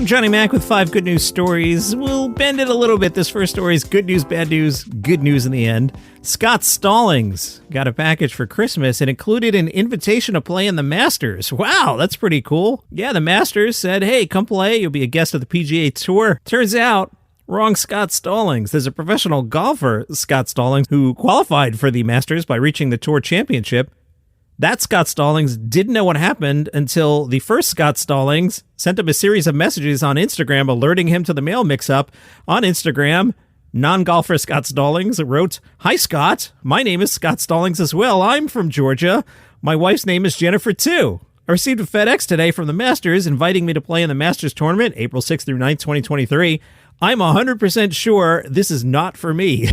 I'm Johnny Mac with 5 good news stories. We'll bend it a little bit. This first story is good news, good news in the end. Scott Stallings got a package for Christmas and included an invitation to play in the Masters. Wow, that's pretty cool. Yeah, the Masters said, hey, come play. You'll be a guest of the PGA Tour. Turns out, wrong Scott Stallings. There's a professional golfer, Scott Stallings, who qualified for the Masters by reaching the Tour Championship. That Scott Stallings didn't know what happened until the first Scott Stallings sent him a series of messages on Instagram alerting him to the mail mix-up. On Instagram, non-golfer Scott Stallings wrote, "Hi, Scott. My name is Scott Stallings as well. I'm from Georgia. My wife's name is Jennifer, too. I received a FedEx today from the Masters inviting me to play in the Masters tournament, April 6th through 9th, 2023. I'm 100% sure this is not for me."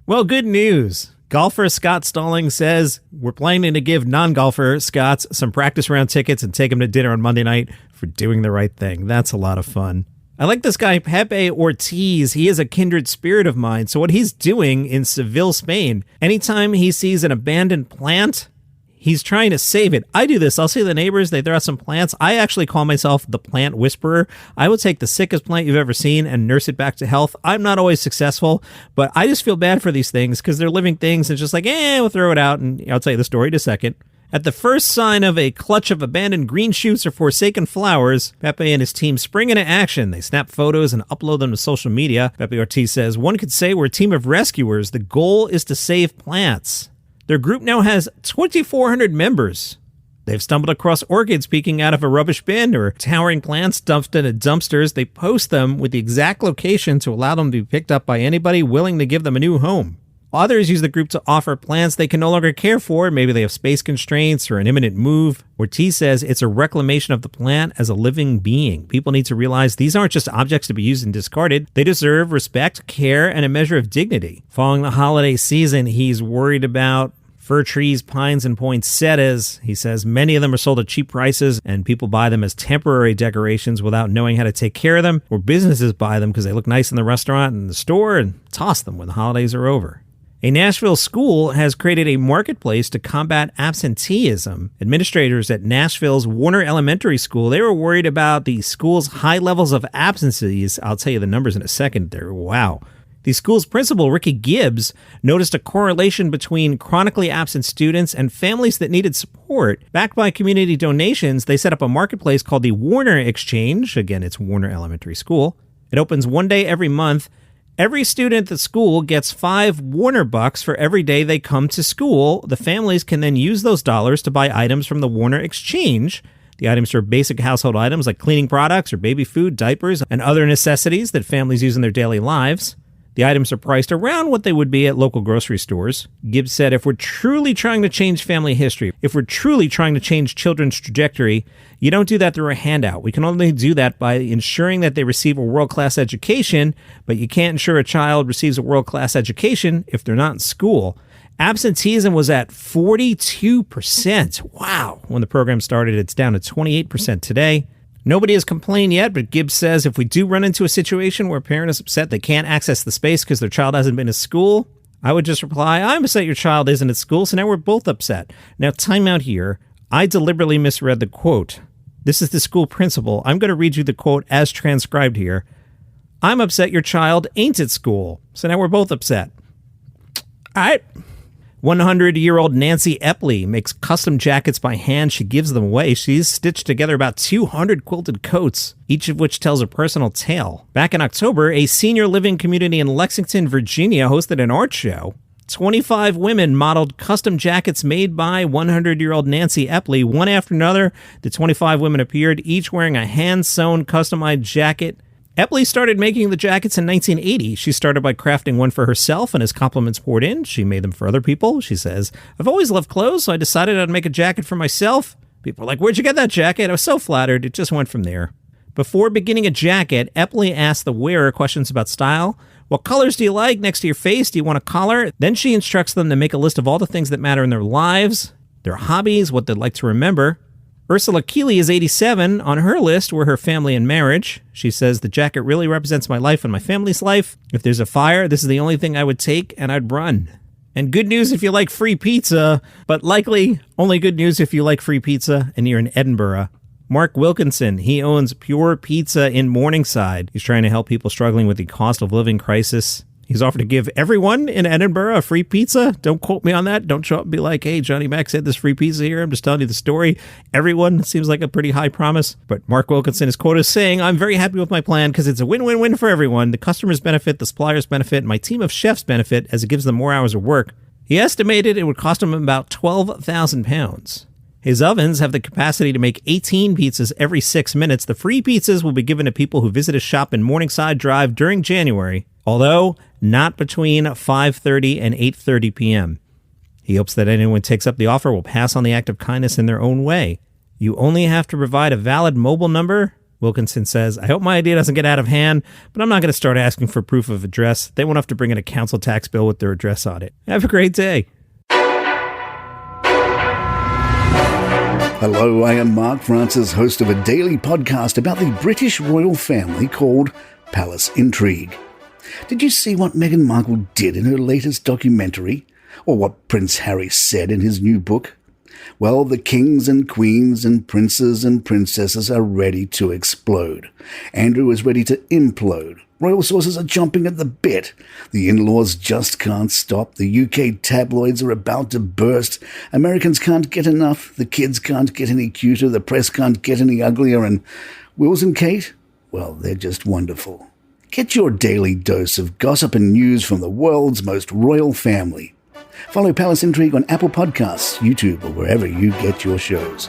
Well, good news. Golfer Scott Stallings says we're planning to give non-golfer Scotts some practice round tickets and take him to dinner on Monday night for doing the right thing. That's a lot of fun. I like this guy, Pepe Ortiz. He is a kindred spirit of mine. So what he's doing in Seville, Spain, anytime he sees an abandoned plant, he's trying to save it. I do this. I'll see the neighbors. They throw out some plants. I actually call myself the plant whisperer. I will take the sickest plant you've ever seen and nurse it back to health. I'm not always successful, but I just feel bad for these things because they're living things and just like, we'll throw it out. And I'll tell you the story in a second. At the first sign of a clutch of abandoned green shoots or forsaken flowers, Pepe and his team spring into action. They snap photos and upload them to social media. Pepe Ortiz says, "One could say we're a team of rescuers. The goal is to save plants." Their group now has 2,400 members. They've stumbled across orchids peeking out of a rubbish bin or towering plants dumped into dumpsters. They post them with the exact location to allow them to be picked up by anybody willing to give them a new home. Others use the group to offer plants they can no longer care for. Maybe they have space constraints or an imminent move. Ortiz says it's a reclamation of the plant as a living being. People need to realize these aren't just objects to be used and discarded. They deserve respect, care, and a measure of dignity. Following the holiday season, he's worried about fir trees, pines, and poinsettias. He says many of them are sold at cheap prices and people buy them as temporary decorations without knowing how to take care of them, or businesses buy them because they look nice in the restaurant and the store and toss them when the holidays are over. A Nashville school has created a marketplace to combat absenteeism. Administrators at Nashville's Warner Elementary School, they were worried about the school's high levels of absences. I'll tell you the numbers in a second there. Wow. The school's principal, Ricky Gibbs, noticed a correlation between chronically absent students and families that needed support. Backed by community donations, they set up a marketplace called the Warner Exchange. Again, it's Warner Elementary School. It opens one day every month. Every student at the school gets 5 Warner Bucks for every day they come to school. The families can then use those dollars to buy items from the Warner Exchange. The items are basic household items like cleaning products or baby food, diapers, and other necessities that families use in their daily lives. The items are priced around what they would be at local grocery stores. Gibbs said, if we're truly trying to change family history, if we're truly trying to change children's trajectory, you don't do that through a handout. We can only do that by ensuring that they receive a world-class education, but you can't ensure a child receives a world-class education if they're not in school. Absenteeism was at 42%. Wow. When the program started, it's down to 28% today. Nobody has complained yet, but Gibbs says if we do run into a situation where a parent is upset they can't access the space because their child hasn't been to school, I would just reply, I'm upset your child isn't at school, so now we're both upset. Now, time out here. I deliberately misread the quote. This is the school principal. I'm going to read you the quote as transcribed here. I'm upset your child ain't at school, so now we're both upset. All right. 100-year-old Nancy Epley makes custom jackets by hand. She gives them away. She's stitched together about 200 quilted coats, each of which tells a personal tale. Back in October, a senior living community in Lexington, Virginia hosted an art show. 25 women modeled custom jackets made by 100-year-old Nancy Epley. One after another, the 25 women appeared, each wearing a hand-sewn, customized jacket. Epley started making the jackets in 1980. She started by crafting one for herself, and as compliments poured in, she made them for other people. She says, I've always loved clothes, so I decided I'd make a jacket for myself. People are like, where'd you get that jacket? I was so flattered. It just went from there. Before beginning a jacket, Epley asked the wearer questions about style. What colors do you like next to your face? Do you want a collar? Then she instructs them to make a list of all the things that matter in their lives, their hobbies, what they'd like to remember. Ursula Keeley is 87. On her list were her family and marriage. She says, the jacket really represents my life and my family's life. If there's a fire, this is the only thing I would take, and I'd run. And good news if you like free pizza, but likely only good news if you like free pizza and you're in Edinburgh. Mark Wilkinson, he owns Pure Pizza in Morningside. He's trying to help people struggling with the cost of living crisis. He's offered to give everyone in Edinburgh a free pizza. Don't quote me on that. Don't show up and be like, hey, Johnny Mac said this free pizza here. I'm just telling you the story. Everyone seems like a pretty high promise. But Mark Wilkinson is quoted as saying, I'm very happy with my plan because it's a win-win-win for everyone. The customers benefit, the suppliers benefit, and my team of chefs benefit as it gives them more hours of work. He estimated it would cost him about £12,000. His ovens have the capacity to make 18 pizzas every 6 minutes. The free pizzas will be given to people who visit his shop in Morningside Drive during January, although not between 5:30 and 8:30 p.m. He hopes that anyone who takes up the offer will pass on the act of kindness in their own way. You only have to provide a valid mobile number. Wilkinson says, I hope my idea doesn't get out of hand, but I'm not going to start asking for proof of address. They won't have to bring in a council tax bill with their address on it. Have a great day. Hello, I am Mark Francis, host of a daily podcast about the British royal family called Palace Intrigue. Did you see what Meghan Markle did in her latest documentary? Or what Prince Harry said in his new book? Well, the kings and queens and princes and princesses are ready to explode. Andrew is ready to implode. Royal sources are jumping at the bit. The in-laws just can't stop. The UK tabloids are about to burst. Americans can't get enough. The kids can't get any cuter. The press can't get any uglier. And Wills and Kate? Well, they're just wonderful. Get your daily dose of gossip and news from the world's most royal family. Follow Palace Intrigue on Apple Podcasts, YouTube, or wherever you get your shows.